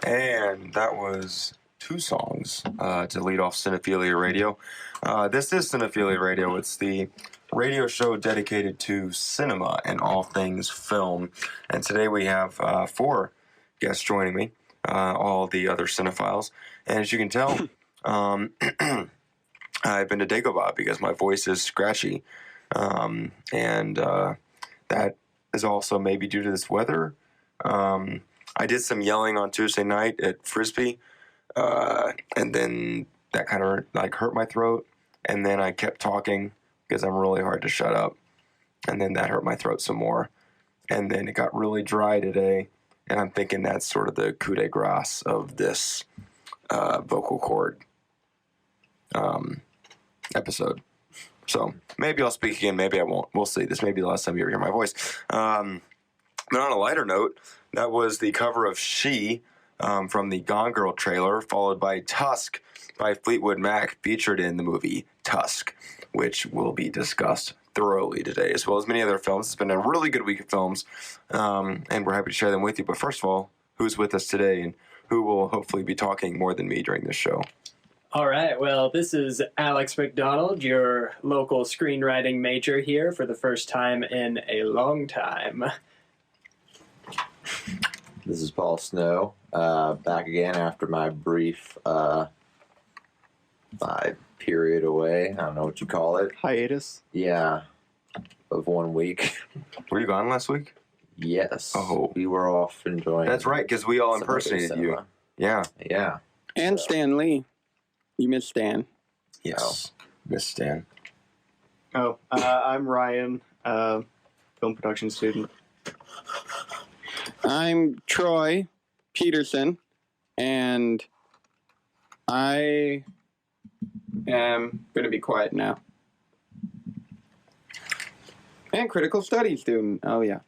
And that was two songs to lead off Cinephilia Radio. This is Cinephilia Radio. It's the radio show dedicated to cinema and all things film. And today we have four guests joining me, all the other cinephiles. And as you can tell, I've been to Dagobah because my voice is scratchy. And that is also maybe due to this weather. I did some yelling on Tuesday night at Frisbee, and then that kind of like hurt my throat. And then I kept talking because I'm really hard to shut up. And then that hurt my throat some more. And then it got really dry today. And I'm thinking that's sort of the coup de grace of this vocal cord episode. So maybe I'll speak again, maybe I won't. We'll see. This may be the last time you ever hear my voice. But on a lighter note, that was the cover of She from the Gone Girl trailer, followed by Tusk by Fleetwood Mac, featured in the movie Tusk, which will be discussed thoroughly today, as well as many other films. It's been a really good week of films, and we're happy to share them with you. But first of all, who's with us today and who will hopefully be talking more than me during this show? All right, well, this is Alex McDonald, your local screenwriting major here for the first time in a long time. This is Paul Snow, back again after my brief period away. I don't know what you call it. Hiatus? Yeah, of 1 week. Were you gone last week? Yes. Oh. We were off enjoying. That's right, because we all impersonated you. Yeah. Yeah. And Stan Lee. You missed Stan. Yes. Miss Stan. Oh, I'm Ryan, film production student. I'm Troy Peterson, and I am going to be quiet now. And critical studies student. Oh, yeah.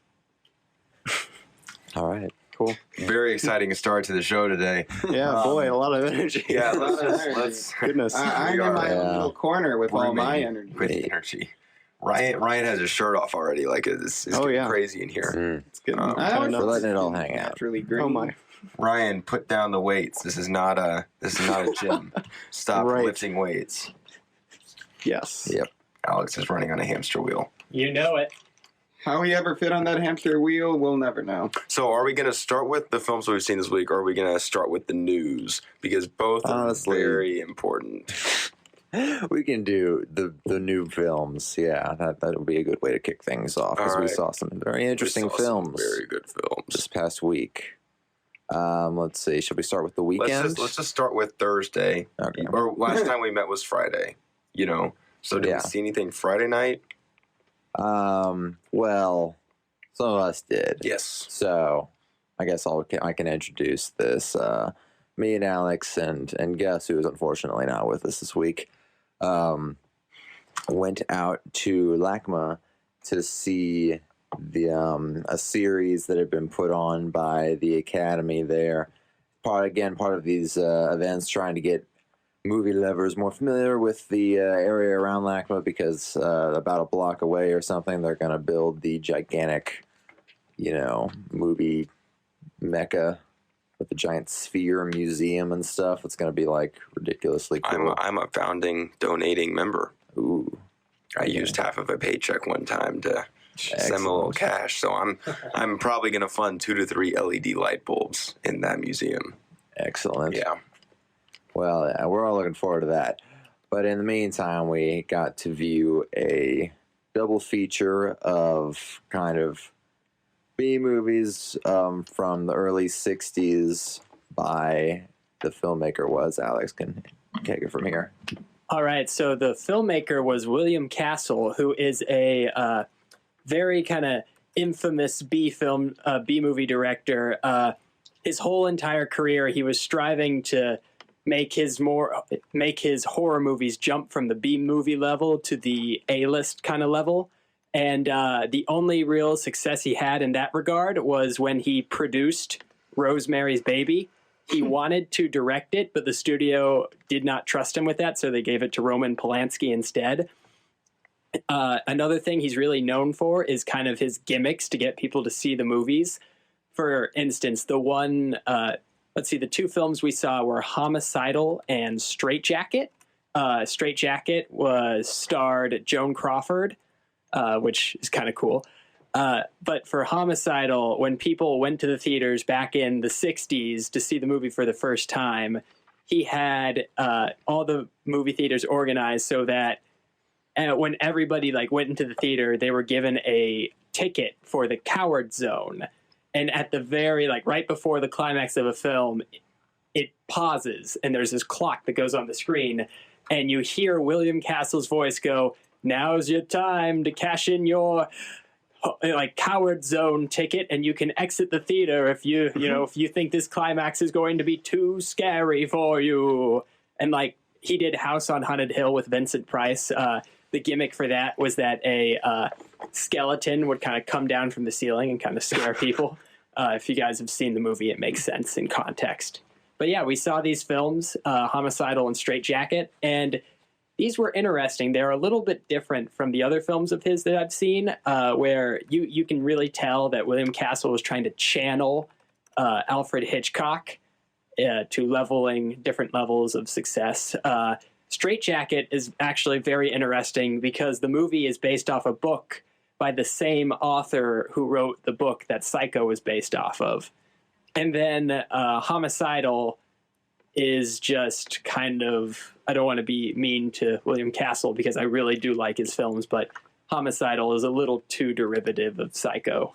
All right. Cool. Very exciting start to the show today. Yeah, boy, a lot of energy. Yeah, A lot of let's- energy. let's- Goodness. I'm in my own little corner with all my energy. With energy. Ryan has his shirt off already. Like it's getting crazy in here. It's good. I always we're letting it all hang out. Naturally green. Oh my. Ryan, put down the weights. This is not a gym. Stop Right. lifting weights. Yes. Yep. Alex is running on a hamster wheel. You know it. How he ever fit on that hamster wheel, we'll never know. So are we going to start with the films we've seen this week, or are we going to start with the news? Because both Honestly. are very important. We can do the new films. Yeah, that would be a good way to kick things off because we Alright. saw some very interesting We saw some films very good films. this past week. Let's see. Should we start with the weekend? Let's just start with Thursday. Okay. Or last time we met was Friday. You know. So did Yeah. we see anything Friday night? Well, some of us did. Yes. So, I guess I can introduce this. Me and Alex and Gus, who is unfortunately not with us this week, went out to LACMA to see a series that had been put on by the Academy there. Part of these events, trying to get movie lovers more familiar with the area around LACMA, because about a block away or something, they're going to build the gigantic, movie mecca with the giant sphere museum and stuff. It's going to be like ridiculously cool. I'm a founding donating member. Ooh. I used half of a paycheck one time to send me a little cash, so I'm probably going to fund 2 to 3 LED light bulbs in that museum. Excellent. Yeah. Well, yeah, we're all looking forward to that. But in the meantime, we got to view a double feature of kind of B movies from the early 60s by the filmmaker was. Alex can take it from here. All right, so the filmmaker was William Castle, who is a very kind of infamous B movie director. His whole entire career, he was striving to make his horror movies jump from the B movie level to the A-list kind of level. And the only real success he had in that regard was when he produced Rosemary's Baby. He wanted to direct it, but the studio did not trust him with that, so they gave it to Roman Polanski instead. Another thing he's really known for is kind of his gimmicks to get people to see the movies. For instance, the one let's see, the two films we saw were Homicidal and Straitjacket. Straitjacket was starred Joan Crawford, which is kind of cool. But for Homicidal, when people went to the theaters back in the 60s to see the movie for the first time, he had all the movie theaters organized so that when everybody like went into the theater, they were given a ticket for the coward zone. And at the very, like right before the climax of a film, it pauses and there's this clock that goes on the screen and you hear William Castle's voice go, "Now's your time to cash in your like coward zone ticket, and you can exit the theater if if you think this climax is going to be too scary for you." And like he did House on Haunted Hill with Vincent Price. The gimmick for that was that a skeleton would kind of come down from the ceiling and kind of scare people. If you guys have seen the movie, it makes sense in context. But yeah, we saw these films, Homicidal and Straitjacket, and these were interesting. They're a little bit different from the other films of his that I've seen, where you can really tell that William Castle was trying to channel Alfred Hitchcock to leveling different levels of success. Straitjacket is actually very interesting because the movie is based off a book by the same author who wrote the book that Psycho is based off of. And then Homicidal is just kind of, I don't want to be mean to William Castle because I really do like his films, but Homicidal is a little too derivative of Psycho.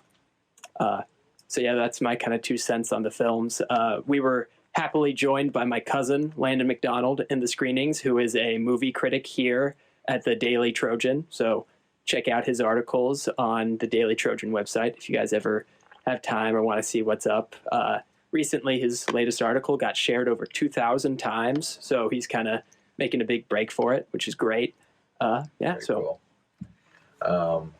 So yeah, that's my kind of 2 cents on the films. We were happily joined by my cousin, Landon McDonald, in the screenings, who is a movie critic here at the Daily Trojan. So check out his articles on the Daily Trojan website if you guys ever have time or want to see what's up. Recently, his latest article got shared over 2,000 times, so he's kind of making a big break for it, which is great. Yeah, Very so cool.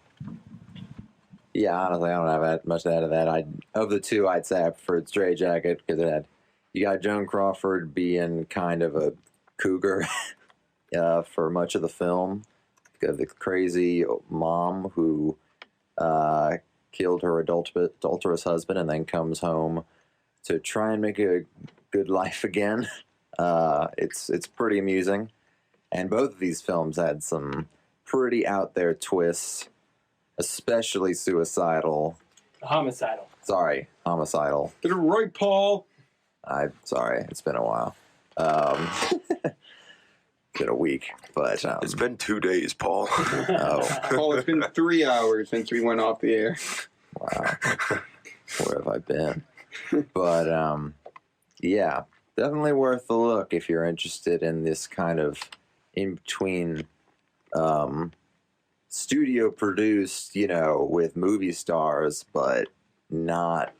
Yeah, honestly, I don't have much to add to that. Of the two, I'd say I preferred Straitjacket because you got Joan Crawford being kind of a cougar for much of the film. You got the crazy mom who killed her adulterous husband and then comes home to try and make a good life again. It's pretty amusing. And both of these films had some pretty out there twists, especially Homicidal. Get it right, Paul. I'm sorry, it's been a while. Been a week, but It's been 2 days, Paul. oh Paul, it's been 3 hours since we went off the air. wow, where have I been? But yeah, definitely worth a look if you're interested in this kind of in between studio produced, with movie stars, but not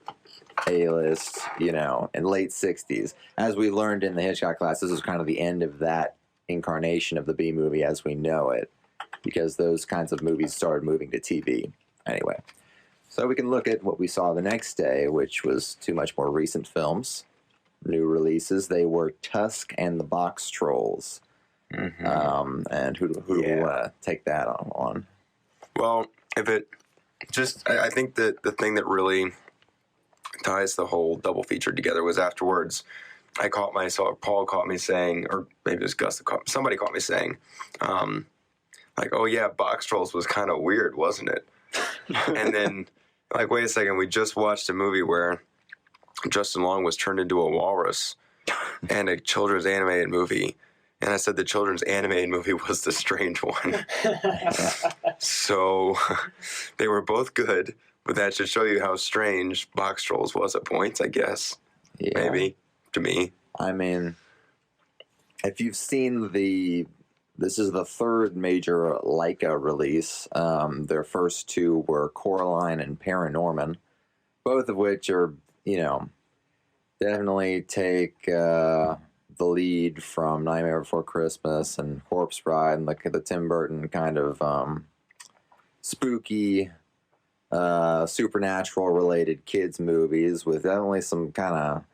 A-list, in late 60s. As we learned in the Hitchcock class, this is kind of the end of that incarnation of the B movie as we know it, because those kinds of movies started moving to TV. Anyway, so we can look at what we saw the next day, which was 2 much more recent films, new releases. They were Tusk and the Box Trolls. Mm-hmm. And who do we want to take that on? Well, I think that the thing that really ties the whole double feature together was afterwards. Paul caught me saying, or maybe it was Gus, somebody caught me saying, like, "Oh yeah, Box Trolls was kind of weird, wasn't it?" And then, like, wait a second, we just watched a movie where Justin Long was turned into a walrus, and a children's animated movie. And I said the children's animated movie was the strange one. So they were both good, but that should show you how strange Box Trolls was at points, I guess. Yeah. Maybe, to me. I mean, if you've seen this is the 3rd major Leica release. Their first 2 were Coraline and Paranorman, both of which are, definitely take the lead from Nightmare Before Christmas and Corpse Bride and the Tim Burton kind of spooky, supernatural related kids movies with definitely some kind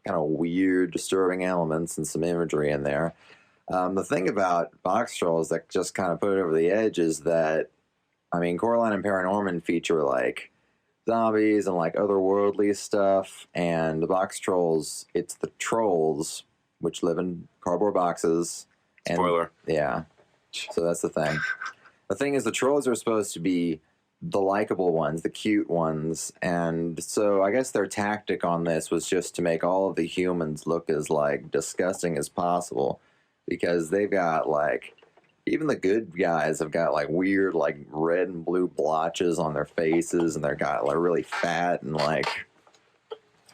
of weird, disturbing elements and some imagery in there. The thing about Box Trolls that just kind of put it over the edge is that, I mean, Coraline and Paranorman feature like zombies and like otherworldly stuff. And the box trolls, it's the trolls which live in cardboard boxes. And, Spoiler. yeah. So that's the thing. The thing is, the trolls are supposed to be the likable ones, the cute ones, and so I guess their tactic on this was just to make all of the humans look as like disgusting as possible, because they've got like, even the good guys have got like weird like red and blue blotches on their faces, and they're got like really fat and like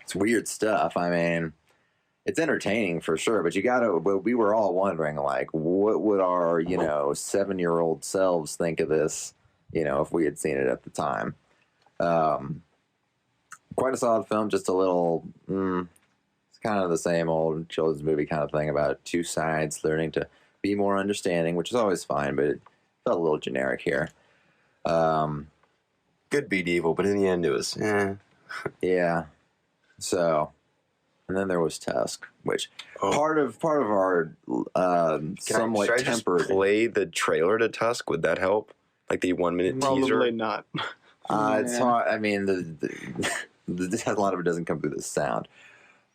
it's weird stuff. I mean, it's entertaining for sure, but we were all wondering like, what would our 7-year-old selves think of this? If we had seen it at the time. Quite a solid film, just a little, it's kind of the same old children's movie kind of thing about two sides learning to be more understanding, which is always fine, but it felt a little generic here. Good beat evil, but in the end it was, Yeah. So, and then there was Tusk, which part of our somewhat should I tempered. just play the trailer to Tusk? Would that help? Like the 1 minute Probably teaser? not. It's hard. I mean, a lot of it doesn't come through the sound.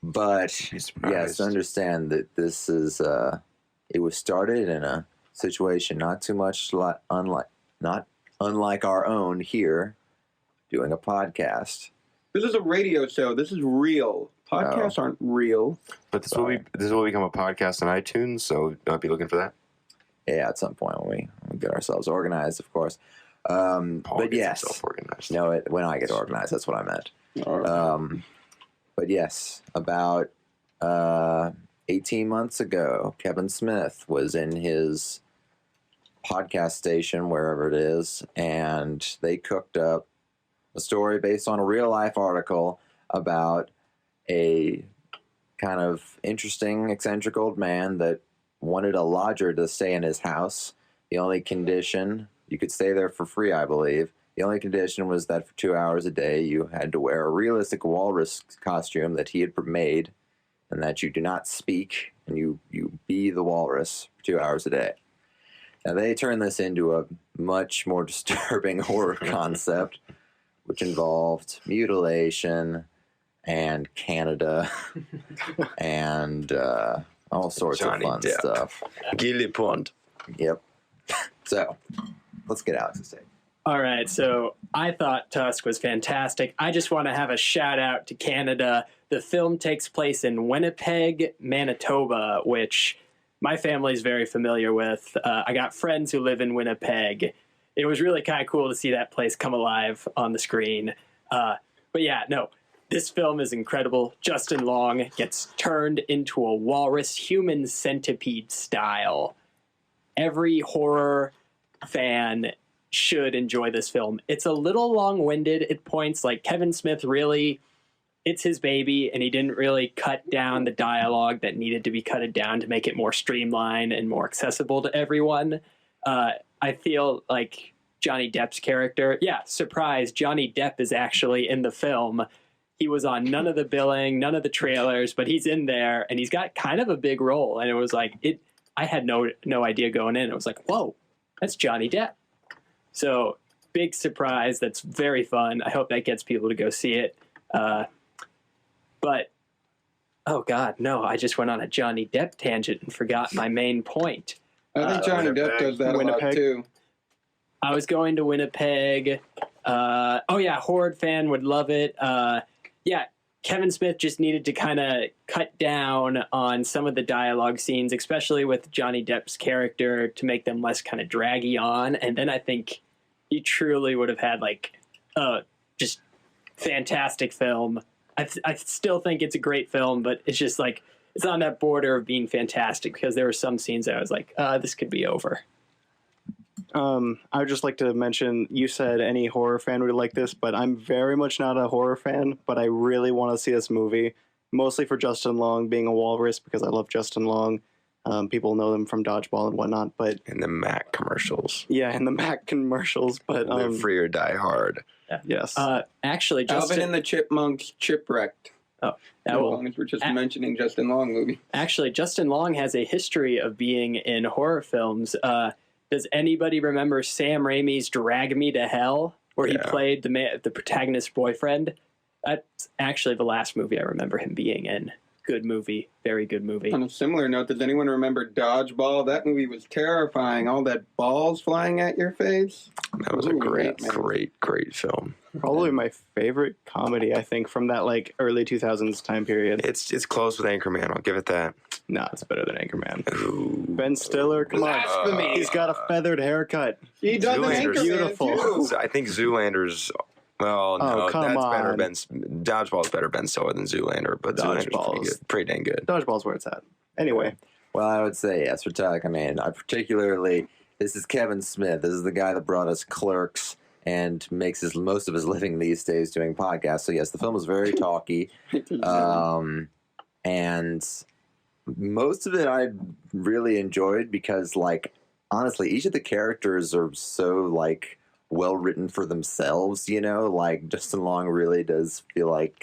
But yes, understand that this is it was started in a situation not too much unlike our own here, doing a podcast. This is a radio show. This is real. Podcasts aren't real. But this will become a podcast on iTunes, so I'll be looking for that. Yeah, at some point when we get ourselves organized, of course. Paul But gets yes, himself organized. no, when I get organized, that's what I meant. All right. But yes, about 18 months ago, Kevin Smith was in his podcast station, wherever it is, and they cooked up a story based on a real-life article about a kind of interesting, eccentric old man that wanted a lodger to stay in his house. The only condition, you could stay there for free, I believe. The only condition was that for 2 hours a day, you had to wear a realistic walrus costume that he had made, and that you do not speak, and you be the walrus for 2 hours a day. Now, they turned this into a much more disturbing horror concept, which involved mutilation and Canada and all sorts Johnny of fun Depp. stuff. Gilly Pond. Yep. So, let's get Alex's take. All right, so I thought Tusk was fantastic. I just want to have a shout out to Canada. The film takes place in Winnipeg, Manitoba, which my family's very familiar with. I got friends who live in Winnipeg. It was really kind of cool to see that place come alive on the screen. But yeah, no, this film is incredible. Justin Long gets turned into a walrus, human centipede style. Every horror fan should enjoy this film. It's a little long-winded at points. Like, Kevin Smith really, it's his baby, and he didn't really cut down the dialogue that needed to be cutted down to make it more streamlined and more accessible to everyone. I feel like Johnny Depp's character, surprise, Johnny Depp is actually in the film. He was on none of the billing, none of the trailers, but he's in there, and he's got kind of a big role. And it was like, I had no idea going in. It was like, whoa, that's Johnny Depp. So, big surprise. That's very fun. I hope that gets people to go see it. But, oh God, no, I just went on a Johnny Depp tangent and forgot my main point. I think Johnny Depp does that a lot too. I was going to Winnipeg. Horde fan would love it. Kevin Smith just needed to kind of cut down on some of the dialogue scenes, especially with Johnny Depp's character, to make them less kind of draggy on. And then I think he truly would have had just fantastic film. I still think it's a great film, but it's just like, it's on that border of being fantastic, because there were some scenes that I was like, this could be over. I would just like to mention, you said any horror fan would like this, but I'm very much not a horror fan, but I really want to see this movie, mostly for Justin Long being a walrus, because I love Justin Long. People know them from Dodgeball and whatnot, but... And the Mac commercials. Yeah, and the Mac commercials, but... Live Free or Die Hard. Yeah. Yes. Actually, Alvin and the Chipmunks Chipwrecked. Oh, that will... We're just mentioning Justin Long movie. Actually, Justin Long has a history of being in horror films. Does anybody remember Sam Raimi's Drag Me to Hell? where he played the protagonist's boyfriend. That's actually the last movie I remember him being in. Good movie. Very good movie. On a similar note, does anyone remember Dodgeball? That movie was terrifying. All that balls flying at your face. That was a great film. Probably my favorite comedy, I think, from that like early 2000s time period. It's close with Anchorman. I'll give it that. No, it's better than Anchorman. Ooh. Ben Stiller, come on. Blasphemy. He's got a feathered haircut. He does an Zoolander's Anchorman, beautiful. too. I think Zoolander's. Well, no, come that's better. on. Dodgeball's better Ben Stiller than Zoolander, but Zoolander's pretty dang good. Dodgeball's where it's at. Anyway. Well, I would say yes for Tuck. I mean, this is Kevin Smith. This is the guy that brought us Clerks and makes most of his living these days doing podcasts. So yes, the film is very talky, and most of it I really enjoyed because, like, honestly, each of the characters are so like well written for themselves. You know, like Justin Long really does feel like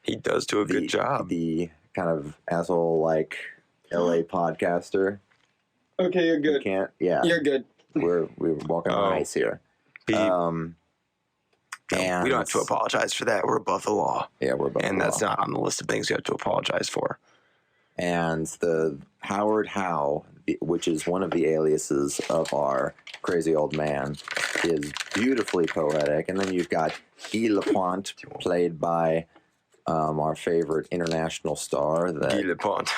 he does do a good job. The kind of asshole like LA podcaster. Okay, you're good. You're good. We're walking on ice here. And we don't have to apologize for that. We're above the law. Yeah, we're above the law. And that's not on the list of things you have to apologize for. And the Howard Howe, which is one of the aliases of our crazy old man, is beautifully poetic. And then you've got Guy Lapointe, played by our favorite international star. Guy Lapointe.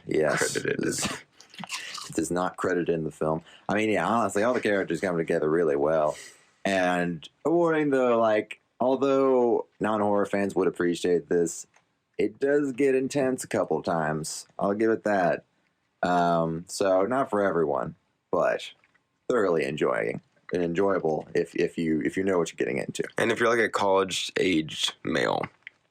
Yes, credited. is not credited in the film. I mean, yeah, honestly, all the characters come together really well. And a warning, though, like, although non-horror fans would appreciate this, it does get intense a couple of times. I'll give it that. So not for everyone, but thoroughly enjoyable if you know what you're getting into. And if you're like a college-aged male,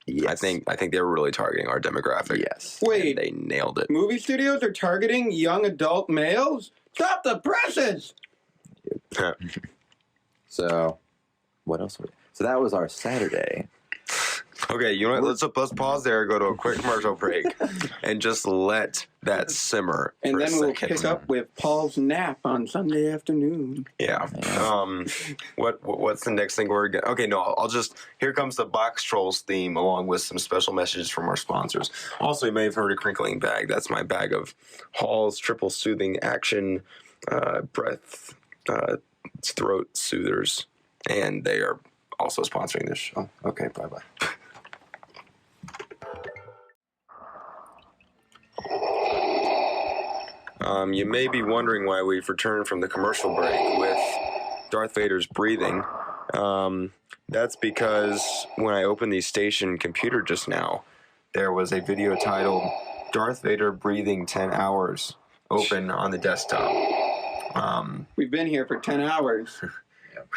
yes. I think they were really targeting our demographic. Yes. Wait, they nailed it. movie studios are targeting young adult males? Stop the presses! So, what else? So that was our Saturday. Okay, you know what? Let's pause there, go to a quick commercial break, and just let that simmer. And for then a we'll second. pick up with Paul's nap on Sunday afternoon. Yeah. What's the next thing we're gonna? Okay, no, I'll just. Here comes the Box Trolls theme, along with some special messages from our sponsors. Also, you may have heard a crinkling bag. That's my bag of Hall's triple soothing action, breath, throat soothers, and they are also sponsoring this show. Okay, bye bye. You may be wondering why we've returned from the commercial break with Darth Vader's breathing. That's because when I opened the station computer just now, there was a video titled Darth Vader breathing 10 hours open on the desktop. We've been here for 10 hours.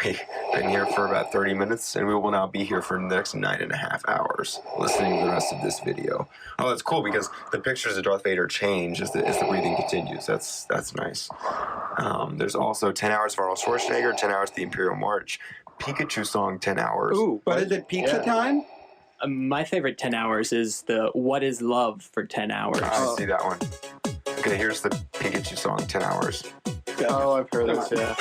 We've been here for about 30 minutes, and we will now be here for the next 9.5 hours listening to the rest of this video. Oh, that's cool, because the pictures of Darth Vader change as the breathing continues. That's nice. There's also 10 hours of Arnold Schwarzenegger, 10 hours of the Imperial March, Pikachu song 10 hours. Ooh, but is it pizza time? My favorite 10 hours is the What is Love for 10 hours. I see that one. Okay, here's the Pikachu song 10 hours. Oh, I've heard this, yeah.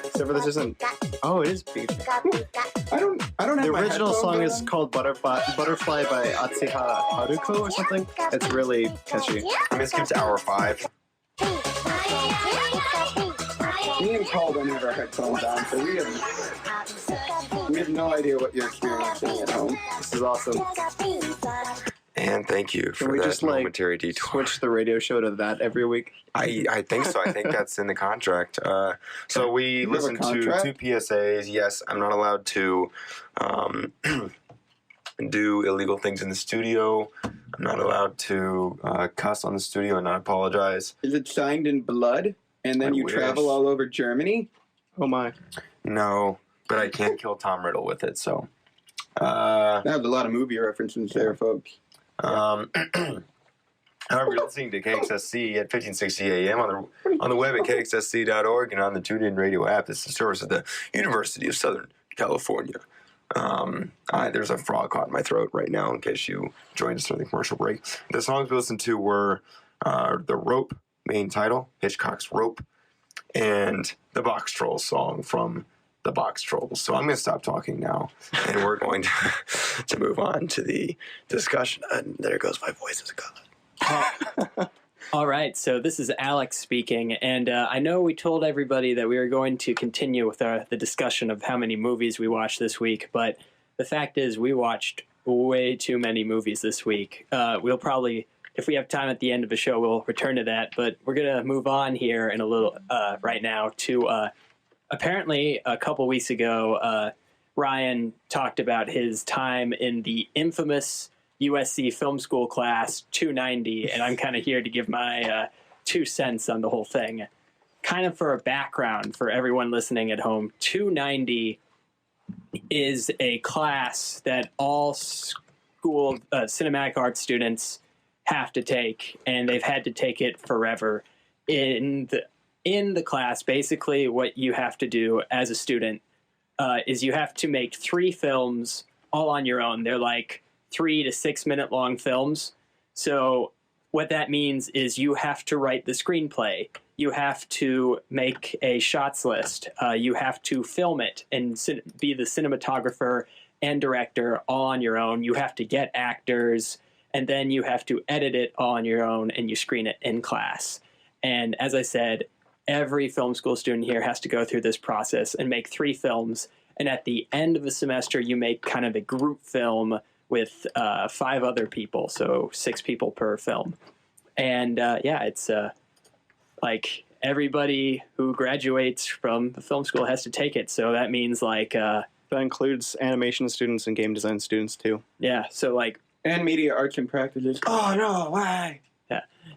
Except for this isn't. Oh, it is Pikachu. I don't have The my original headphones song on. is called Butterfly by Atsuha Haruko or something. It's really catchy. I mean, it skips hour 5. Me and Paul don't have our headphones on, so we have no idea what you're experiencing at home. This is awesome. And thank you Can for we that just like momentary detour. switch the radio show to that every week? I think so. I think that's in the contract. So we You have a listened to contract? 2 PSAs. Yes, I'm not allowed to do illegal things in the studio. I'm not allowed to cuss on the studio and not apologize. Is it signed in blood? And then I you wish. travel all over Germany? Oh my. No, but I can't kill Tom Riddle with it. So, That was a lot of movie references there, folks. however, you're listening to KXSC at 1560 AM on the web at kxsc.org and on the TuneIn Radio app. This is the service of the University of Southern California. There's a frog caught in my throat right now in case you joined us during the commercial break. The songs we listened to were The Rope, main title, Hitchcock's Rope, and the Box Trolls song from the box trolls. So I'm going to stop talking now, and we're going to move on to the discussion. And there goes my voice as God. All right, so this is Alex speaking, and I know we told everybody that we were going to continue with the discussion of how many movies we watched this week, but the fact is we watched way too many movies this week. We'll probably, if we have time at the end of the show, we'll return to that, but we're going to move on here in a little right now to apparently a couple weeks ago, Ryan talked about his time in the infamous USC Film School class 290, and I'm kind of here to give my 2 cents on the whole thing. Kind of for a background for everyone listening at home, 290 is a class that all school cinematic arts students have to take, and they've had to take it forever. In the class, basically what you have to do as a student is you have to make 3 films all on your own. They're like 3 to 6 minute long films. So what that means is you have to write the screenplay. You have to make a shots list. You have to film it and be the cinematographer and director all on your own. You have to get actors, and then you have to edit it all on your own, and you screen it in class. And as I said, every film school student here has to go through this process and make 3 films. And at the end of the semester, you make kind of a group film with 5 other people, so 6 people per film. And it's like everybody who graduates from the film school has to take it. So that means like that includes animation students and game design students too. Yeah, so like And media arts and practices. Oh no, why?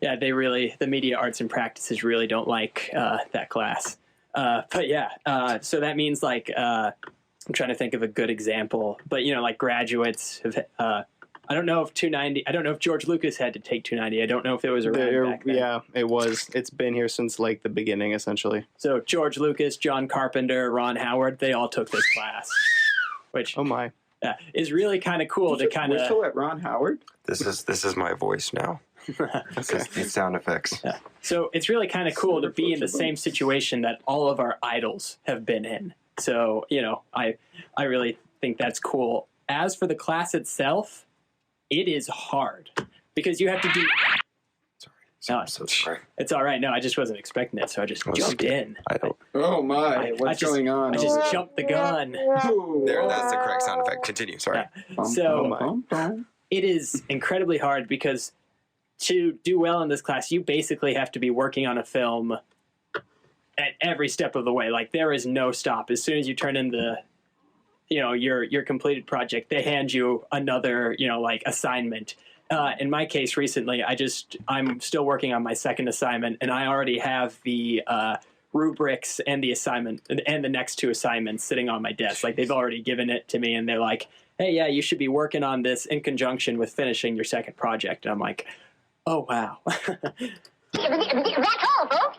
Yeah, the media arts and practices really don't like that class. So that means like I'm trying to think of a good example, but like graduates have. I don't know if 290. I don't know if George Lucas had to take 290. I don't know if it was around back then. Yeah, it was. It's been here since like the beginning, essentially. So George Lucas, John Carpenter, Ron Howard, they all took this class, which oh my, is really kind of cool to kind of whistle at Ron Howard. This is my voice now. This is the sound effects. Yeah. So it's really kind of cool to be in the same situation that all of our idols have been in. So, I really think that's cool. As for the class itself, it is hard because you have to do... Sorry. I'm so sorry. It's all right. No, I just wasn't expecting it, so I just jumped in. I don't... Oh my, what's going on? I just jumped the gun. There, that's the correct sound effect. Continue, sorry. Yeah. So it is incredibly hard because to do well in this class, you basically have to be working on a film at every step of the way. Like there is no stop. As soon as you turn in your completed project, they hand you another, assignment. In my case recently, I'm still working on my second assignment, and I already have the rubrics and the assignment and the next 2 assignments sitting on my desk. Like they've already given it to me, and they're like, hey, yeah, you should be working on this in conjunction with finishing your second project. And I'm like, oh, wow. That's all, folks.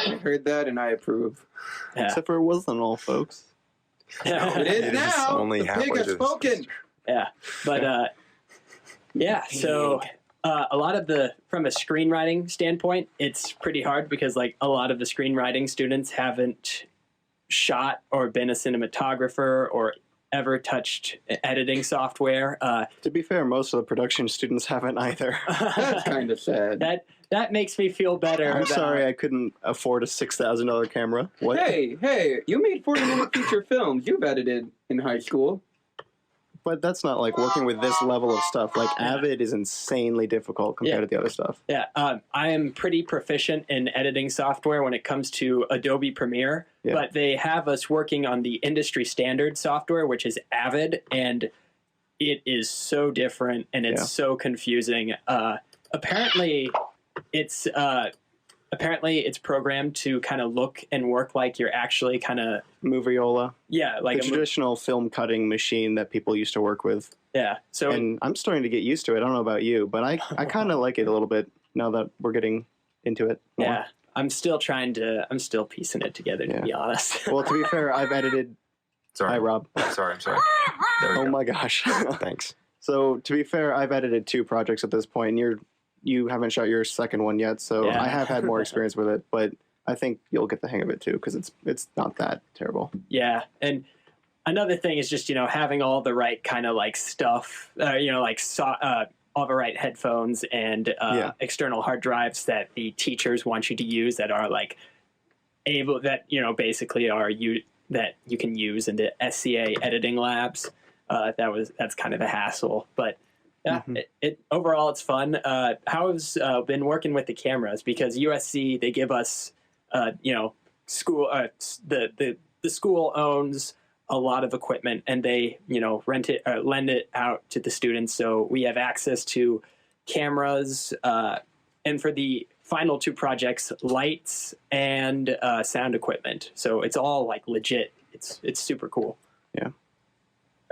I heard that and I approve. Yeah. Except for it wasn't all, folks. It is now. only The halfway pig has through the spoken. Yeah, but so a lot of from a screenwriting standpoint, it's pretty hard because like a lot of the screenwriting students haven't shot or been a cinematographer or ever touched editing software. To be fair, most of the production students haven't either. That's kind of sad. That makes me feel better. I'm sorry I couldn't afford a $6,000 camera. What? Hey, you made 40-minute feature films. You've edited in high school. But that's not like working with this level of stuff. Like Avid is insanely difficult compared to the other stuff. Yeah, I am pretty proficient in editing software when it comes to Adobe Premiere, but they have us working on the industry standard software, which is Avid, and it is so different and it's so confusing. Apparently it's programmed to kind of look and work like you're actually kind of Moviola. Yeah, like the traditional film cutting machine that people used to work with. Yeah. So and I'm starting to get used to it. I don't know about you, but I kind of like it a little bit now that we're getting into it more. Yeah. I'm still piecing it together, to be honest. Well, to be fair, I've edited. Sorry. Hi, Rob. Sorry, I'm sorry. Oh my gosh. Thanks. So to be fair, I've edited 2 projects at this point, and you haven't shot your second one yet, so I have had more experience with it. But I think you'll get the hang of it too, because it's not that terrible. Yeah, and another thing is just having all the right kind of like stuff, all the right headphones and external hard drives that the teachers want you to use that are like able that basically are that you can use in the SCA editing labs. That's kind of a hassle, but yeah, it overall it's fun. How's been working with the cameras, because USC, they give us school the school owns a lot of equipment, and they rent it lend it out to the students, so we have access to cameras and for the final 2 projects, lights and sound equipment. So it's all like legit. It's super cool. Yeah.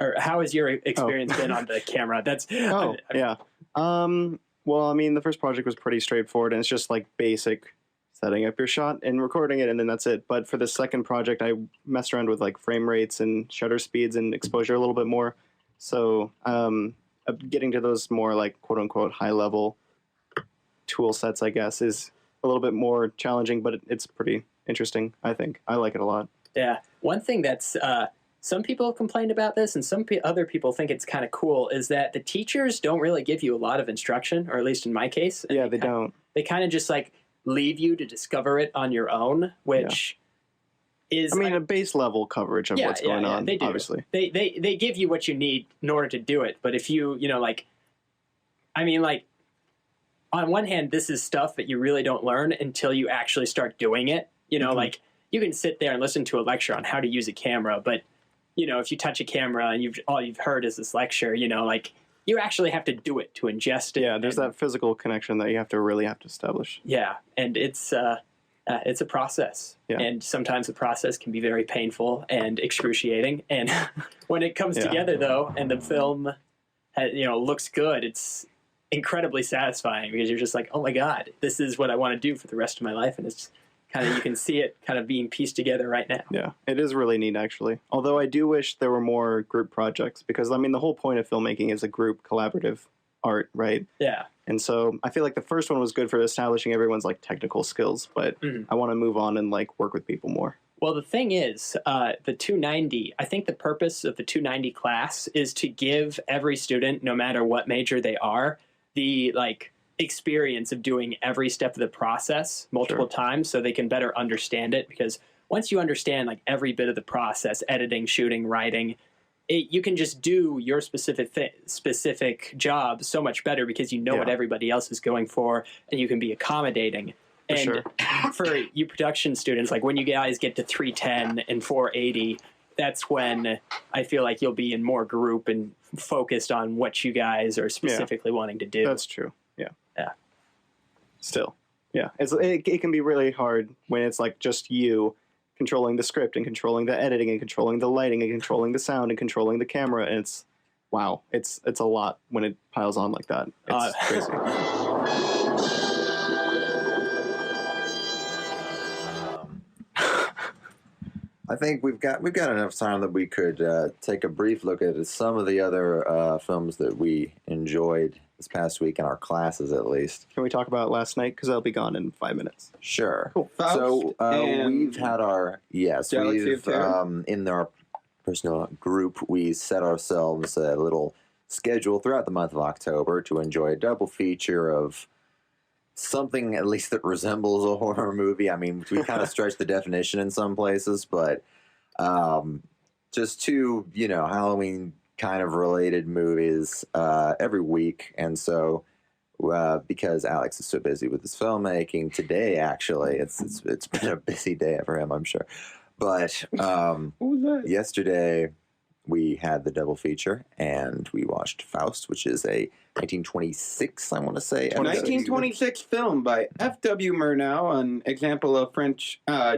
Or how has your experience been on the camera? That's yeah. Well, I mean, the first project was pretty straightforward, and it's just like basic setting up your shot and recording it, and then that's it. But for the second project, I messed around with like frame rates and shutter speeds and exposure a little bit more. So getting to those more like quote unquote high level tool sets, I guess, is a little bit more challenging, but it's pretty interesting. I think I like it a lot. Yeah. One thing that's some people have complained about this, and some other people think it's kind of cool, is that the teachers don't really give you a lot of instruction, or at least in my case. Yeah, they don't. They kind of just like leave you to discover it on your own, which is... I mean, a base level coverage of what's going on, they do. Obviously. They give you what you need in order to do it, but if you, on one hand, this is stuff that you really don't learn until you actually start doing it. Like, you can sit there and listen to a lecture on how to use a camera, but if you touch a camera and all you've heard is this lecture, you actually have to do it to ingest it. Yeah, there's that physical connection that you have to establish. Yeah, and it's a process. Yeah. And sometimes the process can be very painful and excruciating. And when it comes together, though, and the film looks good, it's incredibly satisfying, because you're just like, oh my God, this is what I want to do for the rest of my life. And it's kind of, you can see it kind of being pieced together right now. Yeah, it is really neat, actually. Although I do wish there were more group projects, because, I mean, the whole point of filmmaking is a group collaborative art, right? Yeah. And so I feel like the first one was good for establishing everyone's, like, technical skills, but I want to move on and, like, work with people more. Well, the thing is, the 290, I think the purpose of the 290 class is to give every student, no matter what major they are, the, like, experience of doing every step of the process multiple times, so they can better understand it. Because once you understand like every bit of the process, editing, shooting, writing, you can just do your specific job so much better, because you know what everybody else is going for, and you can be accommodating. For you production students, like when you guys get to 310 and 480, that's when I feel like you'll be in more group and focused on what you guys are specifically wanting to do. That's true. Yeah. Still, it can be really hard when it's like just you controlling the script and controlling the editing and controlling the lighting and controlling the sound and controlling the camera. And it's a lot when it piles on like that. It's crazy. I think we've got enough time that we could take a brief look at some of the other films that we enjoyed this past week in our classes, at least. Can we talk about last night? Because I'll be gone in 5 minutes. Sure. Cool. So we've had our in our personal group, we set ourselves a little schedule throughout the month of October to enjoy a double feature of something at least that resembles a horror movie. I mean, we kind of stretch the definition in some places, but just 2, Halloween kind of related movies every week. And so because Alex is so busy with his filmmaking today, actually, it's been a busy day for him, I'm sure. But yesterday we had the double feature, and we watched Faust, which is a 1926, I want to say. 1926 film by F.W. Murnau, an example of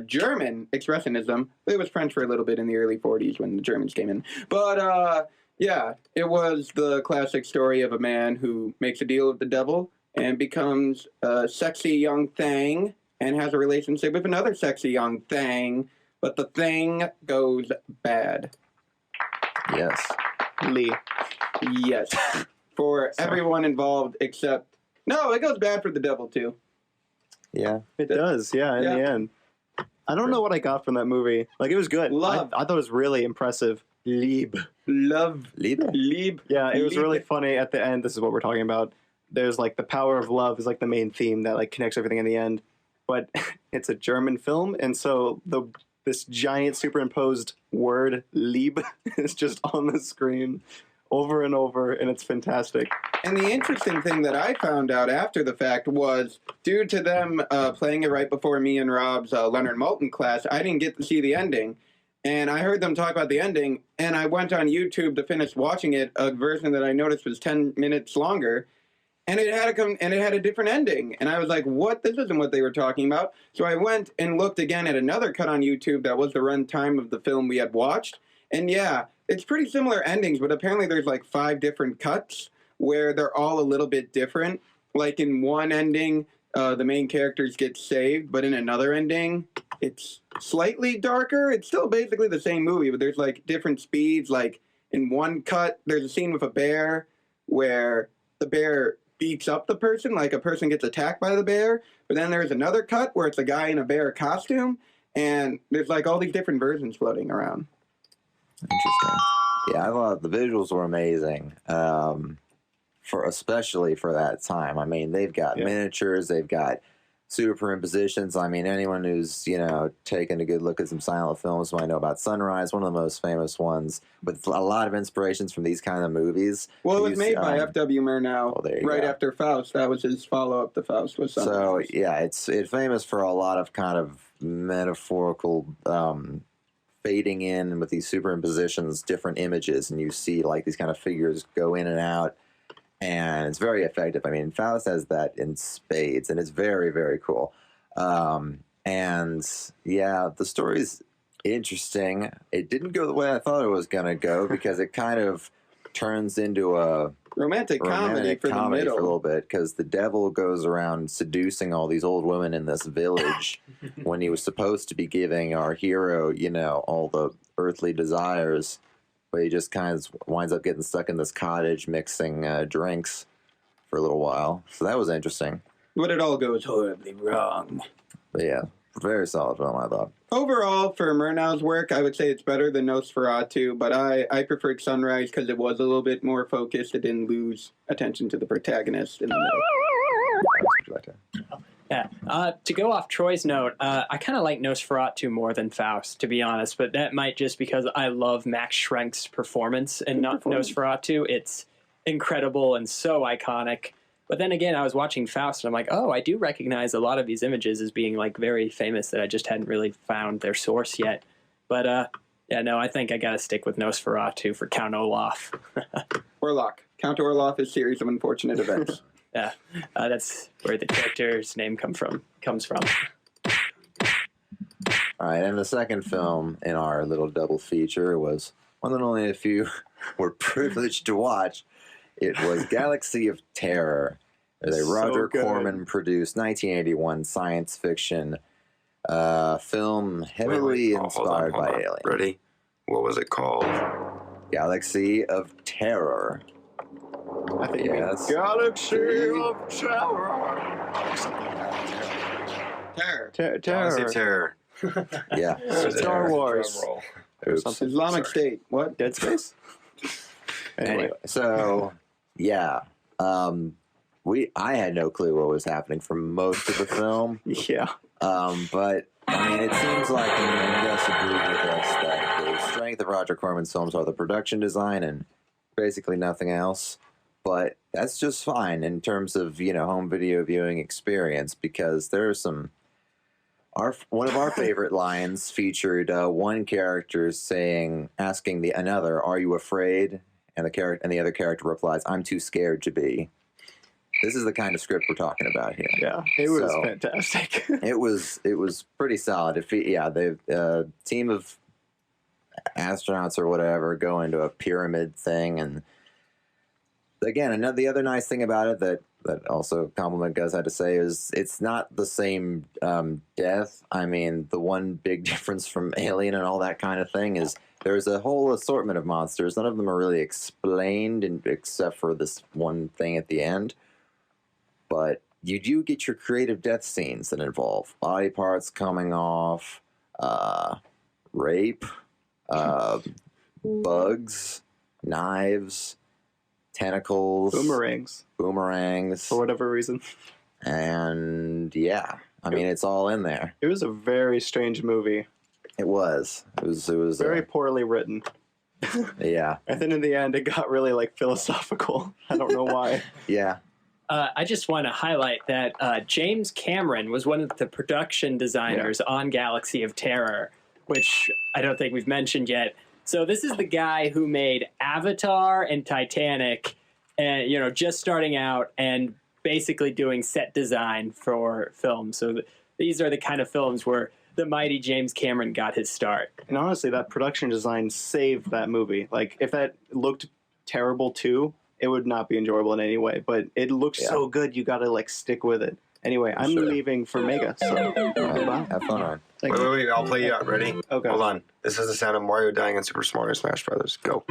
German expressionism. It was French for a little bit in the early 40s when the Germans came in. But, it was the classic story of a man who makes a deal with the devil and becomes a sexy young thing and has a relationship with another sexy young thing, but the thing goes bad. Yes. Lee. Yes. For everyone involved except... No, it goes bad for the devil, too. Yeah. It does, in the end. I don't know what I got from that movie. Like, it was good. Love. I thought it was really impressive. Lieb. Love. Liebe? Lieb. Yeah, it was Lieb. really funny at the end. This is what we're talking about. There's like the power of love is like the main theme that like connects everything in the end. But it's a German film, and so this giant superimposed word Lieb is just on the screen over and over, and it's fantastic. And the interesting thing that I found out after the fact was, due to them playing it right before me and Rob's Leonard Maltin class, I didn't get to see the ending. And I heard them talk about the ending, and I went on YouTube to finish watching it, a version that I noticed was 10 minutes longer, and it had a different ending. And I was like, what? This isn't what they were talking about. So I went and looked again at another cut on YouTube that was the runtime of the film we had watched. And yeah, it's pretty similar endings, but apparently there's like 5 different cuts where they're all a little bit different. Like in one ending, the main characters get saved, but in another ending, it's slightly darker. It's still basically the same movie, but there's like different speeds. Like in one cut, there's a scene with a bear where the bear beats up the person, like a person gets attacked by the bear. But then there's another cut where it's a guy in a bear costume, and there's like all these different versions floating around. Interesting. Yeah, I thought the visuals were amazing. Especially for that time. I mean, they've got miniatures, they've got superimpositions. I mean, anyone who's, taken a good look at some silent films might know about Sunrise, one of the most famous ones, with a lot of inspirations from these kind of movies. Well, it was made by F.W. Murnau right after Faust. That was his follow-up to Faust. Was Sunrise. So, yeah, it's famous for a lot of kind of metaphorical fading in with these superimpositions, different images, and you see like these kind of figures go in and out. And it's very effective. I mean, Faust has that in spades, and it's very, very cool. And yeah, the story's interesting. It didn't go the way I thought it was going to go because it kind of turns into a romantic comedy for the middle. For a little bit, because the devil goes around seducing all these old women in this village when he was supposed to be giving our hero, all the earthly desires. But he just kind of winds up getting stuck in this cottage mixing drinks for a little while. So that was interesting. But it all goes horribly wrong. But yeah, very solid film, I thought. Overall, for Murnau's work, I would say it's better than Nosferatu, but I preferred Sunrise because it was a little bit more focused. It didn't lose attention to the protagonist in the middle. Would you like to? Yeah. To go off Troy's note, I kind of like Nosferatu more than Faust, to be honest, but that might just because I love Max Schreck's performance in Nosferatu. It's incredible and so iconic. But then again, I was watching Faust, and I'm like, oh, I do recognize a lot of these images as being like very famous that I just hadn't really found their source yet. But I think I got to stick with Nosferatu for Count Olaf. Orlok. Count Orlok is a series of unfortunate events. Yeah, that's where the character's name comes from. All right, and the second film in our little double feature was one that only a few were privileged to watch. It was Galaxy of Terror. It's a Roger Corman produced 1981 science fiction film heavily inspired by Alien. Ready? What was it called? Galaxy of Terror. I think Yes. Galaxy of Terror. Terror. Galaxy of Terror. Yeah. Star Wars. Oops. Islamic State. What? Dead Space? Anyway, so yeah, I had no clue what was happening for most of the film. Yeah. But I mean, it seems like you guys agree with us that the strength of Roger Corman's films are the production design and basically nothing else. But that's just fine in terms of home video viewing experience, because there are some. One of our favorite lines featured one character asking another, "Are you afraid?" And the other character replies, "I'm too scared to be." This is the kind of script we're talking about here. Yeah, it was fantastic. It was pretty solid. The team of astronauts or whatever go into a pyramid thing, and again, the other nice thing about it that also Compliment Gus had to say is it's not the same death. I mean, the one big difference from Alien and all that kind of thing is there's a whole assortment of monsters. None of them are really explained except for this one thing at the end. But you do get your creative death scenes that involve body parts coming off, rape, bugs, knives, tentacles, Boomerangs, for whatever reason. And yeah, I mean, it's all in there. It was a very strange movie. It was Very poorly written. Yeah. And then in the end, it got really like philosophical. I don't know why. Yeah. I just want to highlight that James Cameron was one of the production designers on Galaxy of Terror, which I don't think we've mentioned yet. So this is the guy who made Avatar and Titanic, and just starting out and basically doing set design for films. So these are the kind of films where the mighty James Cameron got his start. And honestly, that production design saved that movie. Like, if that looked terrible too, it would not be enjoyable in any way. But it looks so good, you got to like stick with it. Anyway, I'm leaving for Mega. So bye. Have fun, Ryan. Wait, I'll play you out. Ready? Okay. Hold on. This is the sound of Mario dying in Super Mario Smash Brothers. Go.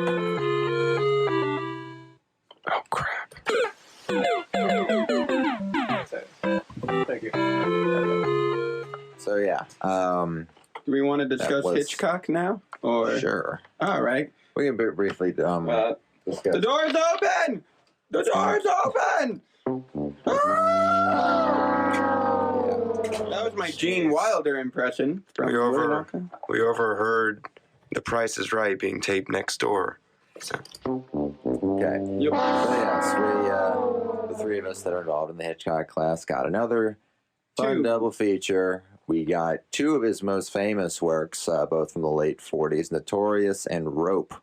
Oh, crap. Thank you. So yeah. Do we want to discuss Hitchcock now? Or Sure. All right. We can briefly discuss. The door's open! The door's open! That was my Gene Wilder impression. From We overheard The Price is Right being taped next door. So. Okay. Yep. So yes, the three of us that are involved in the Hitchcock class got another fun double feature. We got two of his most famous works, both from the late 40s, Notorious and Rope.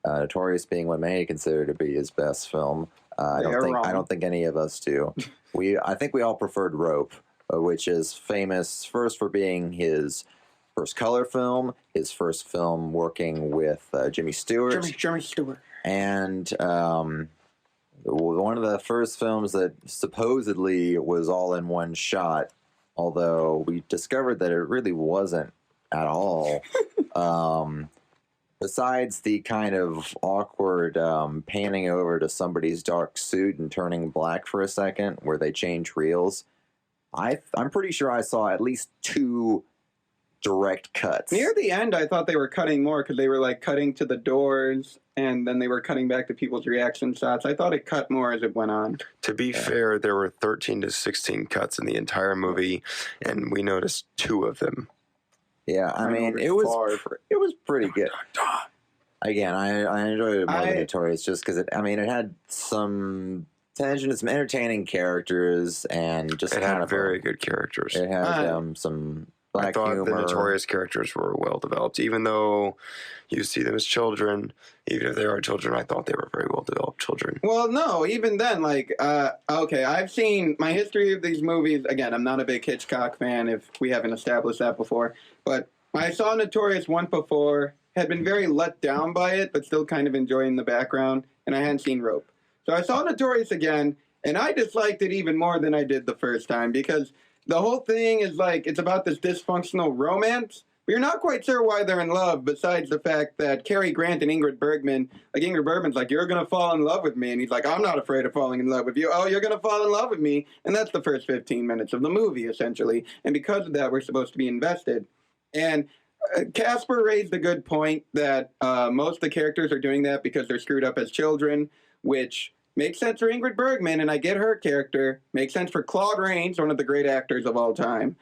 Notorious being what many consider to be his best film. I don't think any of us do. I think we all preferred Rope, which is famous first for being his first color film, his first film working with Jimmy Stewart. Jimmy Stewart. And one of the first films that supposedly was all in one shot, although we discovered that it really wasn't at all. Besides the kind of awkward panning over to somebody's dark suit and turning black for a second where they change reels, I'm pretty sure I saw at least two direct cuts. Near the end, I thought they were cutting more because they were like cutting to the doors and then they were cutting back to people's reaction shots. I thought it cut more as it went on. To be fair, there were 13 to 16 cuts in the entire movie, and we noticed two of them. Yeah, I mean, it was pretty good. Again, I enjoyed it more than Notorious just because it had some tension, some entertaining characters, and just it had very good characters. It had some black I thought humor. the Notorious characters were well developed, even though you see them as children. Even if they are children, I thought they were very well developed children. Well, no, even then, okay, I've seen my history of these movies. Again, I'm not a big Hitchcock fan, if we haven't established that before. But I saw Notorious once before, had been very let down by it, but still kind of enjoying the background, and I hadn't seen Rope. So I saw Notorious again, and I disliked it even more than I did the first time, because the whole thing is it's about this dysfunctional romance, but you're not quite sure why they're in love, besides the fact that Cary Grant and Ingrid Bergman, Ingrid Bergman's like, you're going to fall in love with me. And he's like, I'm not afraid of falling in love with you. Oh, you're going to fall in love with me. And that's the first 15 minutes of the movie, essentially. And because of that, we're supposed to be invested. And Casper raised a good point that most of the characters are doing that because they're screwed up as children, which makes sense for Ingrid Bergman, and I get her character. Makes sense for Claude Rains, one of the great actors of all time,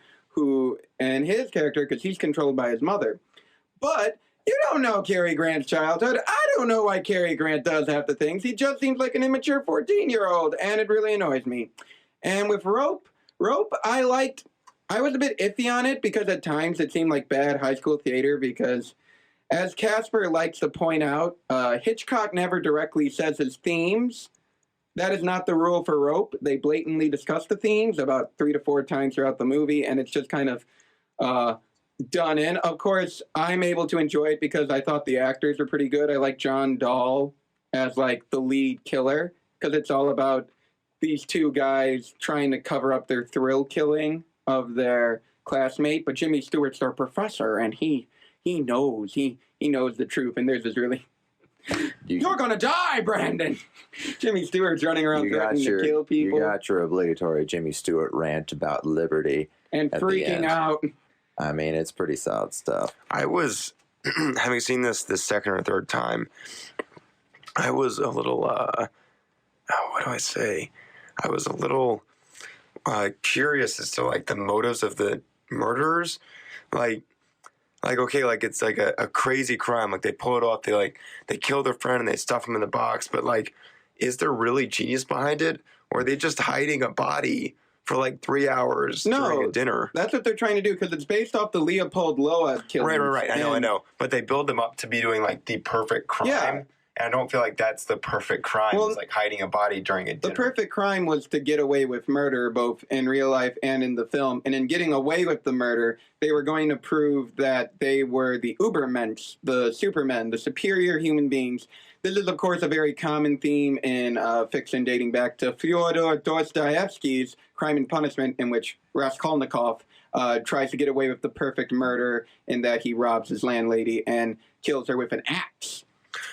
and his character, because he's controlled by his mother. But you don't know Cary Grant's childhood. I don't know why Cary Grant does half the things. He just seems like an immature 14-year-old, and it really annoys me. And with Rope, I was a bit iffy on it because at times it seemed like bad high school theater because, as Casper likes to point out, Hitchcock never directly says his themes. That is not the rule for Rope. They blatantly discuss the themes about 3 to 4 times throughout the movie, and it's just kind of done in. Of course, I'm able to enjoy it because I thought the actors were pretty good. I like John Dahl as the lead killer because it's all about these two guys trying to cover up their thrill killing of their classmate, but Jimmy Stewart's their professor, and he knows the truth, and there's this really... You're gonna die, Brandon! Jimmy Stewart's running around threatening to kill people. You got your obligatory Jimmy Stewart rant about liberty. And freaking out. I mean, it's pretty solid stuff. I was having seen this the second or third time. I was a little what do I say? I was a little curious as to like the motives of the murderers. Like okay, like it's like a crazy crime. Like they pull it off. They kill their friend and they stuff him in the box. But like, is there really genius behind it, or are they just hiding a body for like 3 hours during a dinner? That's what they're trying to do because it's based off the Leopold Loeb killing. Right. I know. But they build them up to be doing like the perfect crime. Yeah. And I don't feel like that's the perfect crime. Well, it's like hiding a body during a dinner. The perfect crime was to get away with murder, both in real life and in the film. And in getting away with the murder, they were going to prove that they were the Ubermensch, the supermen, the superior human beings. This is, of course, a very common theme in fiction dating back to Fyodor Dostoevsky's Crime and Punishment, in which Raskolnikov tries to get away with the perfect murder in that he robs his landlady and kills her with an axe.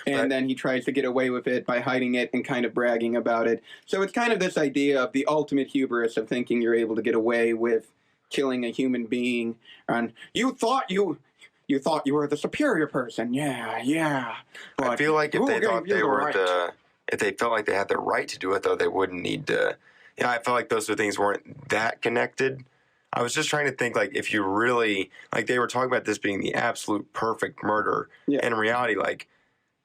And then he tries to get away with it by hiding it and kind of bragging about it. So it's kind of this idea of the ultimate hubris of thinking you're able to get away with killing a human being. And you thought you were the superior person. Yeah. But I feel like if they thought they were right. if they felt like they had the right to do it, though, they wouldn't need to. Yeah, I felt like those two things weren't that connected. I was just trying to think, like, if you really, like, they were talking about this being the absolute perfect murder. Yeah. And in reality, like,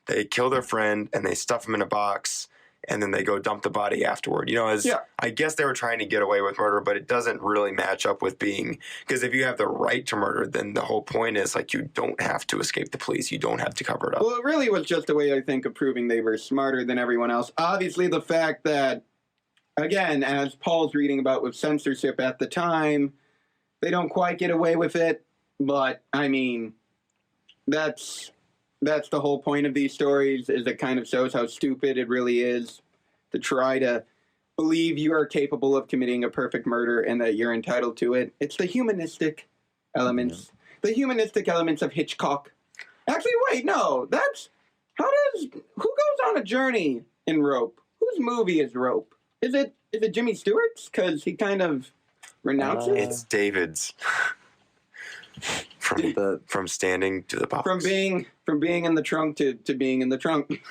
they kill their friend and they stuff him in a box and then they go dump the body afterward. You know, I guess they were trying to get away with murder, but it doesn't really match up with being, because if you have the right to murder, then the whole point is, like, you don't have to escape the police. You don't have to cover it up. Well, it really was just a way, I think, of proving they were smarter than everyone else. Obviously, the fact that, again, as Paul's reading about with censorship at the time, they don't quite get away with it. But, I mean, that's the whole point of these stories, is it kind of shows how stupid it really is to try to believe you are capable of committing a perfect murder and that you're entitled to it. It's the humanistic elements. The humanistic elements of Hitchcock. Actually, wait, no. Who goes on a journey in Rope? Whose movie is Rope? Is it Jimmy Stewart's? Because he kind of renounces? It's David's. From standing to the box. From being in the trunk to being in the trunk.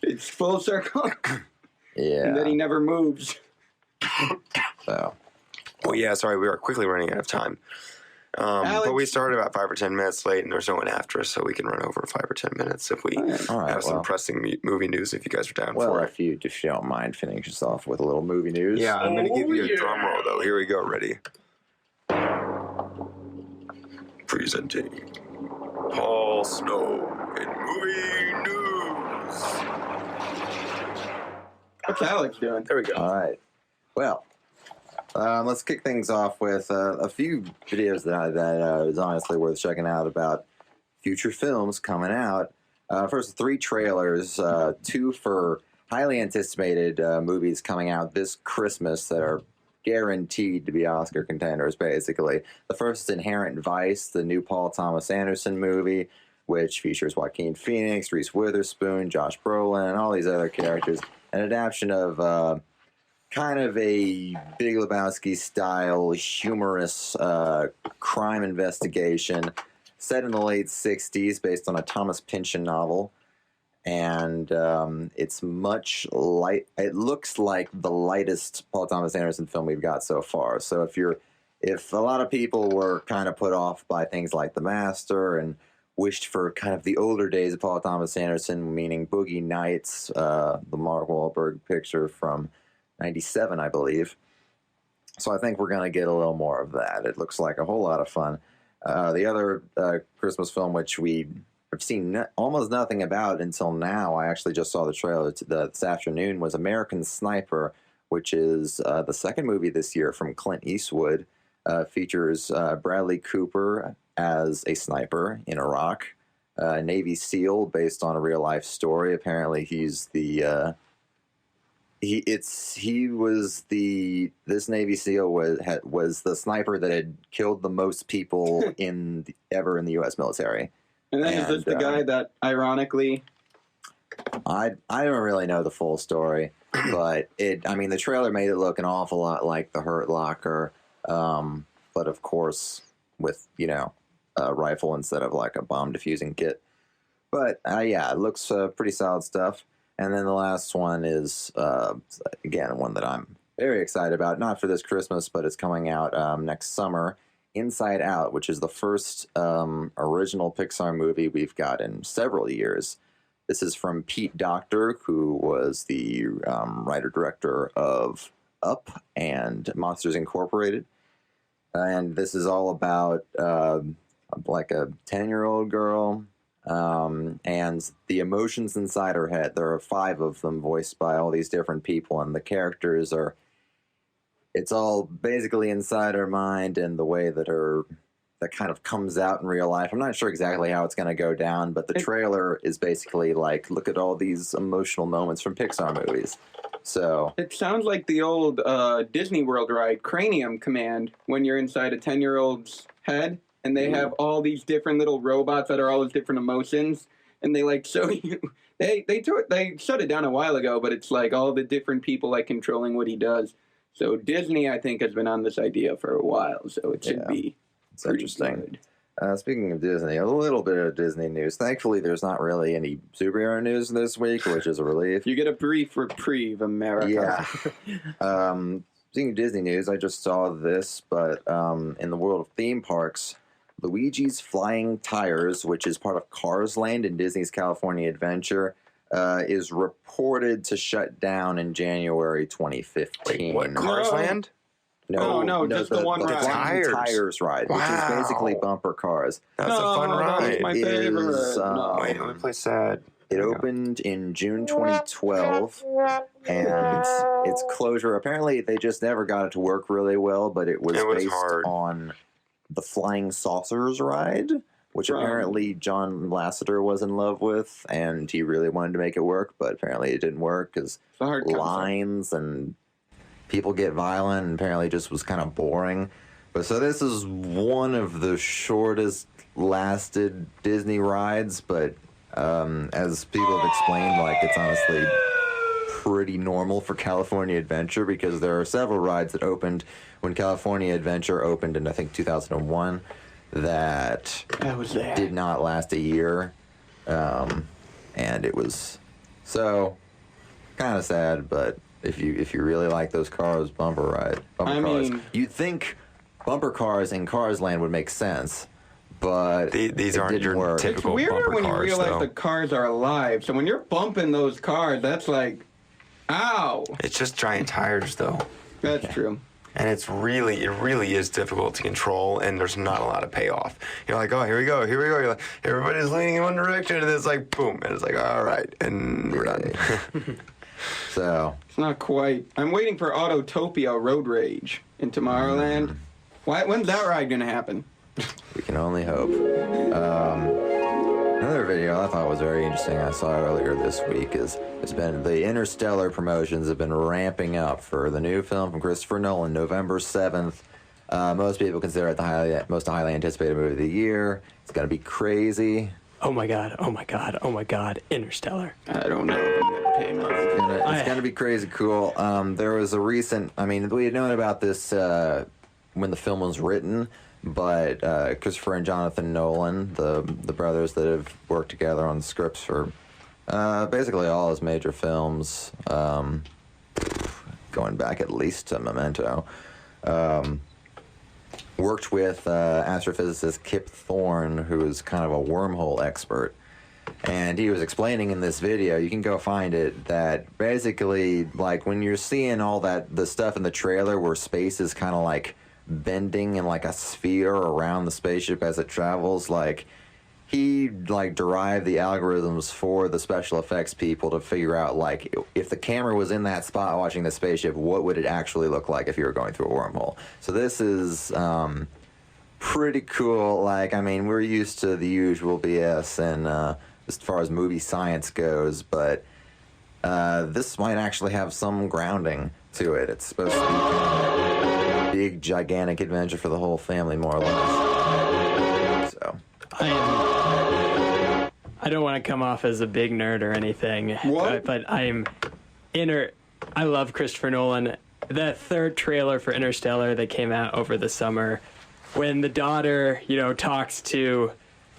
It's full circle. Yeah. And then he never moves. So. Well, yeah, sorry, we are quickly running out of time. But we started about 5 or 10 minutes late, and there's no one after us, so we can run over 5 or 10 minutes if we have some pressing movie news, if you guys are down for it. If you don't mind, finish us off with a little movie news. Yeah, I'm going to give you a drum roll, though. Here we go. Ready? Presenting Paul Snow in movie news. What's Alex doing? There we go. All right. Well, let's kick things off with a few videos that is honestly worth checking out about future films coming out. First, 3 trailers, 2 for highly anticipated movies coming out this Christmas that are guaranteed to be Oscar contenders, basically. The first is Inherent Vice, the new Paul Thomas Anderson movie, which features Joaquin Phoenix, Reese Witherspoon, Josh Brolin, and all these other characters. An adaptation of kind of a Big Lebowski-style, humorous crime investigation set in the late 60s based on a Thomas Pynchon novel. And it's it looks like the lightest Paul Thomas Anderson film we've got so far. So if a lot of people were kind of put off by things like The Master and wished for kind of the older days of Paul Thomas Anderson, meaning Boogie Nights, the Mark Wahlberg picture from 97, I believe. So I think we're going to get a little more of that. It looks like a whole lot of fun. The other Christmas film, which I've seen almost nothing about until now, I actually just saw the trailer this afternoon, was American Sniper, which is the second movie this year from Clint Eastwood. Features Bradley Cooper as a sniper in Iraq, Navy SEAL based on a real life story. Apparently, he's this Navy SEAL was the sniper that had killed the most people ever in the U.S. military. And then is this the guy that, ironically... I don't really know the full story, but the trailer made it look an awful lot like The Hurt Locker, but of course, with, a rifle instead of like a bomb defusing kit. But yeah, it looks pretty solid stuff. And then the last one is, again, one that I'm very excited about, not for this Christmas, but it's coming out next summer, Inside Out, which is the first original Pixar movie we've got in several years. This is from Pete Docter, who was the writer-director of Up and Monsters Incorporated. And this is all about like a 10-year-old girl and the emotions inside her head. There are 5 of them voiced by all these different people, and the characters are, it's all basically inside her mind and the way that that kind of comes out in real life. I'm not sure exactly how it's going to go down, but the trailer is basically like, look at all these emotional moments from Pixar movies. So it sounds like the old Disney World ride, Cranium Command, when you're inside a 10-year-old's head, and they have all these different little robots that are all these different emotions, and they like show you. They shut it down a while ago, but it's like all the different people like controlling what he does. So Disney, I think, has been on this idea for a while, so it should be. It's interesting. Speaking of Disney, a little bit of Disney news. Thankfully, there's not really any superhero news this week, which is a relief. You get a brief reprieve, America. Yeah. Speaking of Disney news, I just saw this, but in the world of theme parks, Luigi's Flying Tires, which is part of Cars Land in Disney's California Adventure, is reported to shut down in January 2015. Wait, what? Cars Land? No, just the one ride. Flying Tires ride, which is basically bumper cars. That's a fun ride. That's my favorite. Wait, let me play sad. It opened in June 2012, and its closure, apparently they just never got it to work really well, but it was based on the Flying Saucers ride, which apparently John Lasseter was in love with, and he really wanted to make it work, but apparently it didn't work because lines and people get violent, and apparently it just was kind of boring. But so this is one of the shortest lasted Disney rides, but as people have explained, like, it's honestly pretty normal for California Adventure, because there are several rides that opened when California Adventure opened in, I think, 2001 that did not last a year, and it was so kind of sad. But if you really like those cars, bumper cars, you'd think bumper cars in Cars Land would make sense, but these aren't your typical bumper cars. It's weirder when you realize the cars are alive. So when you're bumping those cars, that's like, ow! It's just giant tires, though. That's true. And it really is difficult to control, and there's not a lot of payoff. You're like, oh, here we go. You're like, everybody's leaning in one direction, and it's like, boom, and it's like, all right, and we're done. So it's not quite. I'm waiting for Autotopia Road Rage in Tomorrowland. When's that ride gonna happen? We can only hope. Another video I thought was very interesting I saw earlier this week is the Interstellar promotions have been ramping up for the new film from Christopher Nolan, November 7th. Most people consider it the most highly anticipated movie of the year. It's going to be crazy. Oh my God, Interstellar. I don't know if I'm going to pay much. It's going to be crazy cool. There was a recent, we had known about this when the film was written, but Christopher and Jonathan Nolan, the brothers that have worked together on scripts for basically all his major films, going back at least to Memento, worked with astrophysicist Kip Thorne, who is kind of a wormhole expert. And he was explaining in this video, you can go find it, that basically, like, when you're seeing all the stuff in the trailer where space is kind of like bending in like a sphere around the spaceship as it travels, like, he derived the algorithms for the special effects people to figure out, like, if the camera was in that spot watching the spaceship, what would it actually look like if you were going through a wormhole. So this is pretty cool. Like, we're used to the usual BS and as far as movie science goes, but this might actually have some grounding to it. It's supposed to be kind of a big, gigantic adventure for the whole family, more or less. So I don't want to come off as a big nerd or anything, but I love Christopher Nolan. The third trailer for Interstellar that came out over the summer when the daughter, talks to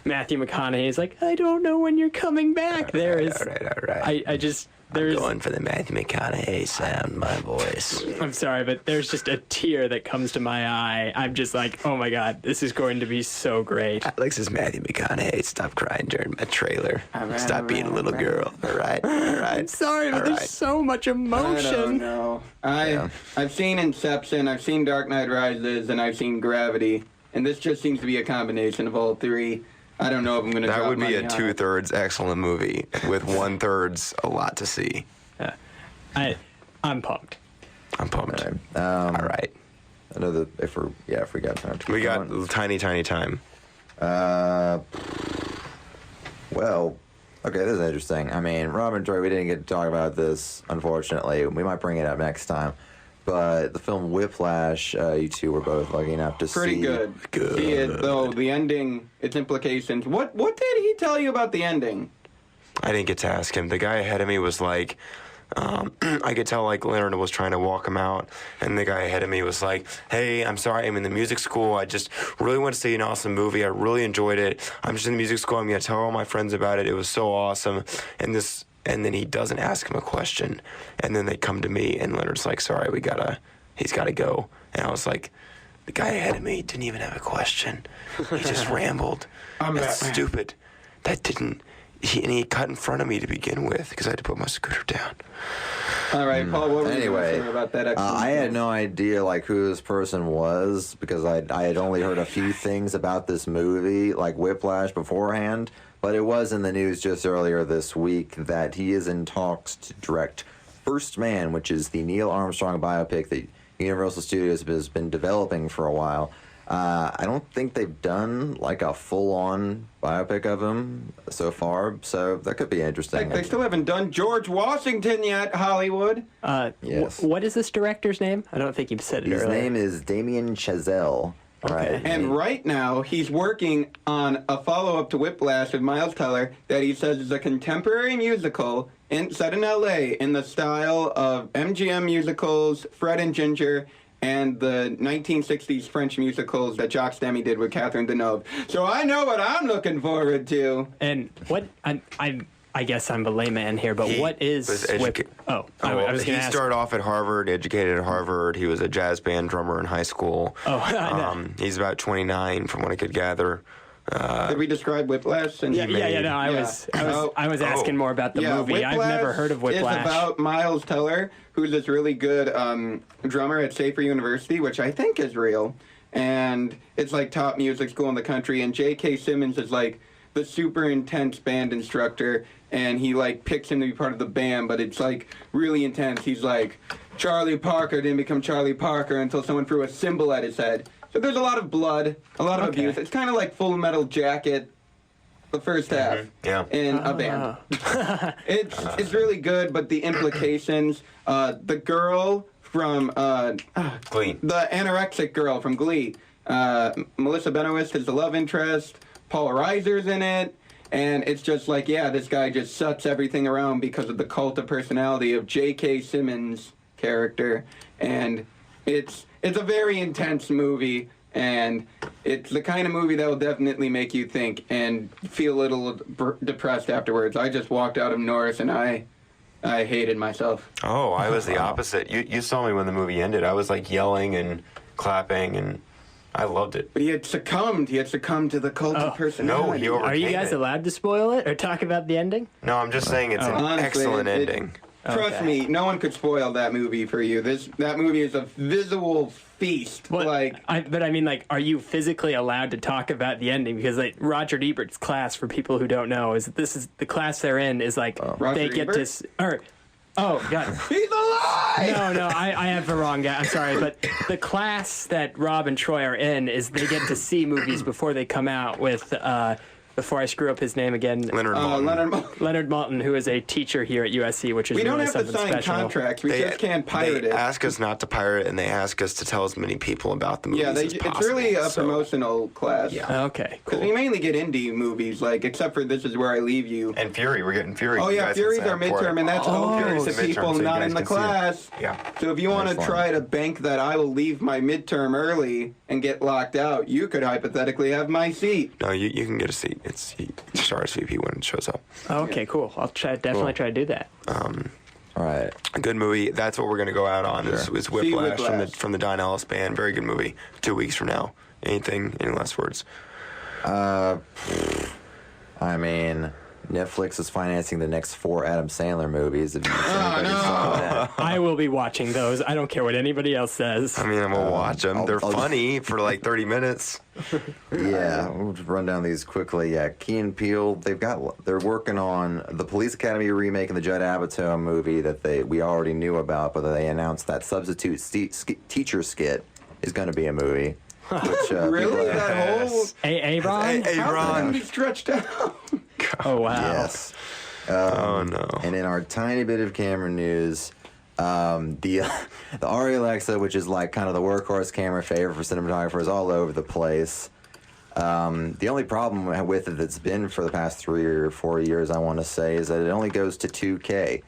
Matthew McConaughey, he's like, I don't know when you're coming back. All right. I just, I'm going for the Matthew McConaughey sound, my voice. I'm sorry, but there's just a tear that comes to my eye. I'm just like, oh my God, this is going to be so great. Alex is Matthew McConaughey. Stop crying during my trailer. Stop being a little girl. All right. I'm sorry, but there's so much emotion. I don't know. I've seen Inception, I've seen Dark Knight Rises, and I've seen Gravity, and this just seems to be a combination of all three. I don't know if I'm going to drop That would be money a on it. 2/3 excellent movie with 1/3 a lot to see. I'm pumped. I'm pumped. All right. All right. I know that if we got time to keep We got going. tiny time. Well, okay, this is interesting. I mean, Rob and Troy, we didn't get to talk about this, unfortunately. We might bring it up next time. But the film Whiplash, you two were both lucky enough to see. Pretty good. See it, though, the ending, its implications. What did he tell you about the ending? I didn't get to ask him. The guy ahead of me was like, I could tell like Leonard was trying to walk him out, and the guy ahead of me was like, hey, I'm sorry, I'm in the music school. I just really want to see an awesome movie. I really enjoyed it. I'm just in the music school. I'm going to tell all my friends about it. It was so awesome. And then he doesn't ask him a question. And then they come to me, and Leonard's like, sorry, he's got to go. And I was like, the guy ahead of me didn't even have a question. He just rambled. That's stupid. And he cut in front of me to begin with because I had to put my scooter down. All right, Paul, what were you Anyway, saying about that excellent I had film? no idea who this person was because I had only heard a few things about this movie, like Whiplash, beforehand. But it was in the news just earlier this week that he is in talks to direct First Man, which is the Neil Armstrong biopic that Universal Studios has been developing for a while. I don't think they've done a full-on biopic of him so far, so that could be interesting. They still haven't done George Washington yet, Hollywood. Yes. What is this director's name? I don't think you've said it His earlier. name is Damien Chazelle. Right. And right now, he's working on a follow-up to Whiplash with Miles Teller that he says is a contemporary musical set in L.A. in the style of MGM musicals, Fred and Ginger, and the 1960s French musicals that Jacques Demy did with Catherine Deneuve. So I know what I'm looking forward to. And what I guess I'm a layman here, but what is I was going to He ask. started off at Harvard, educated at Harvard. He was a jazz band drummer in high school. He's about 29 from what I could gather. Did we describe Whiplash? And No, I was asking more about the movie. Whiplash I've never heard of Whiplash. It's about Miles Teller, who's this really good drummer at Schaefer University, which I think is real. And it's top music school in the country. And J.K. Simmons is the super intense band instructor. And he picks him to be part of the band, but it's really intense. He's Charlie Parker didn't become Charlie Parker until someone threw a cymbal at his head. So there's a lot of blood, a lot of abuse. It's kind of like Full Metal Jacket, the first half, in a band. It's really good, but the implications, the girl from Glee, the anorexic girl from Glee, Melissa Benoist is the love interest. Paul Reiser's in it. And it's just this guy just sucks everything around because of the cult of personality of J.K. Simmons' character. And it's a very intense movie, and it's the kind of movie that will definitely make you think and feel a little depressed afterwards. I just walked out of Norris, and I hated myself. Oh, I was the opposite. You saw me when the movie ended. I was yelling and clapping, and I loved it. But he had succumbed. He had succumbed to the cult of personality. No, he overcame Are you guys it. allowed to spoil it or talk about the ending? No, I'm just saying it's an Honestly, excellent ending. Trust me, no one could spoil that movie for you. That movie is a visual feast. But I mean, are you physically allowed to talk about the ending? Because Roger Ebert's class, for people who don't know, is the class they're in is they Roger get Ebert? to oh god, He's alive! no, I have the wrong guy. I'm sorry, but the class that Rob and Troy are in is they get to see movies before they come out with before I screw up his name again, Leonard Maltin. Leonard Maltin, who is a teacher here at USC, which is We don't really have to something sign special. contracts. We just can't pirate they it. ask us not to pirate it, and they ask us to tell as many people about the movies Yeah, as it's possible. really a So, promotional class. Yeah. Okay, Because cool. we mainly get indie movies, like, except for This Is Where I Leave You. And Fury, we're getting Fury. Oh, You yeah, guys can Fury's sign our up for midterm, it. and that's open Fury's to the midterm, people so you not guys in the can see it. class. Yeah. So if you want to Nice one. try to bank that I will leave my midterm early and get locked out, you could hypothetically have my seat. No, you can get a seat. It's you just RSVP when it shows up. Okay, cool. I'll definitely try to do that. All right. A good movie. That's what we're going to go out on. Sure. Is Whiplash, Whiplash. from the Don Ellis Band. Very good movie. 2 weeks from now. Any last words? I mean, Netflix is financing the next 4 Adam Sandler movies. If you anybody saw that. I will be watching those. I don't care what anybody else says. I mean, I'm gonna watch them. They're I'll- funny for like 30 minutes. Yeah, we'll just run down these quickly. Yeah, Key and Peele. They're working on the Police Academy remake and the Judd Apatow movie that we already knew about, but they announced that substitute teacher skit is going to be a movie. Which, Really? people- That whole... Ron? Hey, How Ron. can it be stretched out? Oh, wow. Yes. Oh no. And in our tiny bit of camera news, the Arri Alexa, which is like kind of the workhorse camera favorite for cinematographers all over the place. The only problem with it that's been for the past 3 or 4 years, I want to say, is that it only goes to 2K.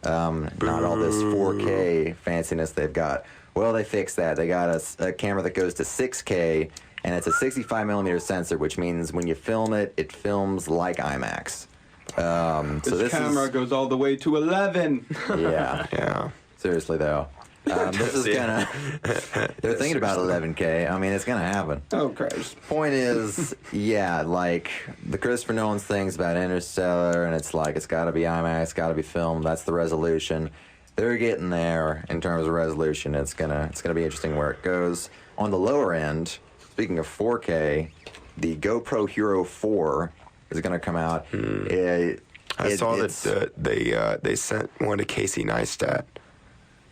Not all this 4K fanciness they've got. Well, they fixed that. They got a camera that goes to 6K, and it's a 65 millimeter sensor, which means when you film it, it films like IMAX. So This camera goes all the way to 11. yeah. Yeah. Seriously though, this is See. gonna. They're thinking about 11K. I mean, it's gonna happen. Oh, Christ. Point is, yeah, like the Christopher Nolan's things about Interstellar, and it's like it's got to be IMAX, got to be filmed. That's the resolution. They're getting there in terms of resolution. It's gonna be interesting where it goes. On the lower end, speaking of 4K, the GoPro Hero 4 is gonna come out. I saw that they sent one to Casey Neistat.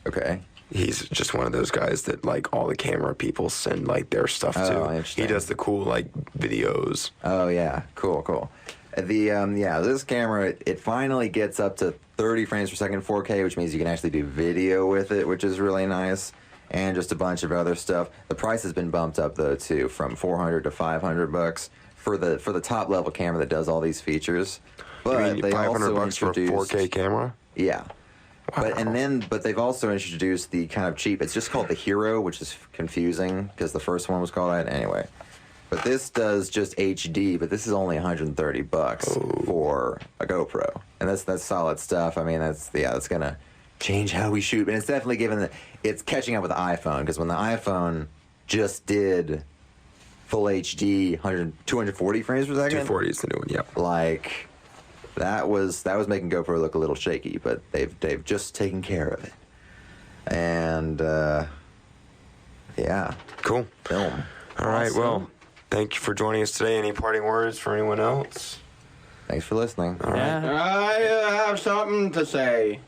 Okay. He's just one of those guys that like all the camera people send like their stuff Oh, to. interesting. He does the cool like videos. Oh yeah, cool. This camera it finally gets up to 30 frames per second 4K, which means you can actually do video with it, which is really nice, and just a bunch of other stuff. The price has been bumped up though too, from $400 to $500 for the top level camera that does all these features. But I mean, they $500 also for a introduced 4K camera. Yeah. Wow. But they've also introduced the kind of cheap. It's just called the Hero, which is confusing because the first one was called that anyway. But this does just HD, but this is only $130 for a GoPro, and that's solid stuff. I mean, that's gonna change how we shoot, and it's definitely it's catching up with the iPhone because when the iPhone just did full HD, 240 frames per second, 240 is the new one. Yeah. like that was making GoPro look a little shaky, but they've just taken care of it, and yeah, Cool. film. All right. Awesome. Well, thank you for joining us today. Any parting words for anyone else? Thanks for listening. All right. Yeah. I have something to say.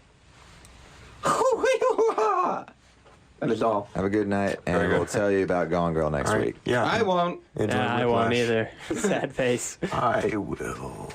That is all. Have a good night, and Very good. we'll tell you about Gone Girl next All right. week. Yeah. I won't. Enjoy Yeah, I won't Whiplash. either. Sad face. I will.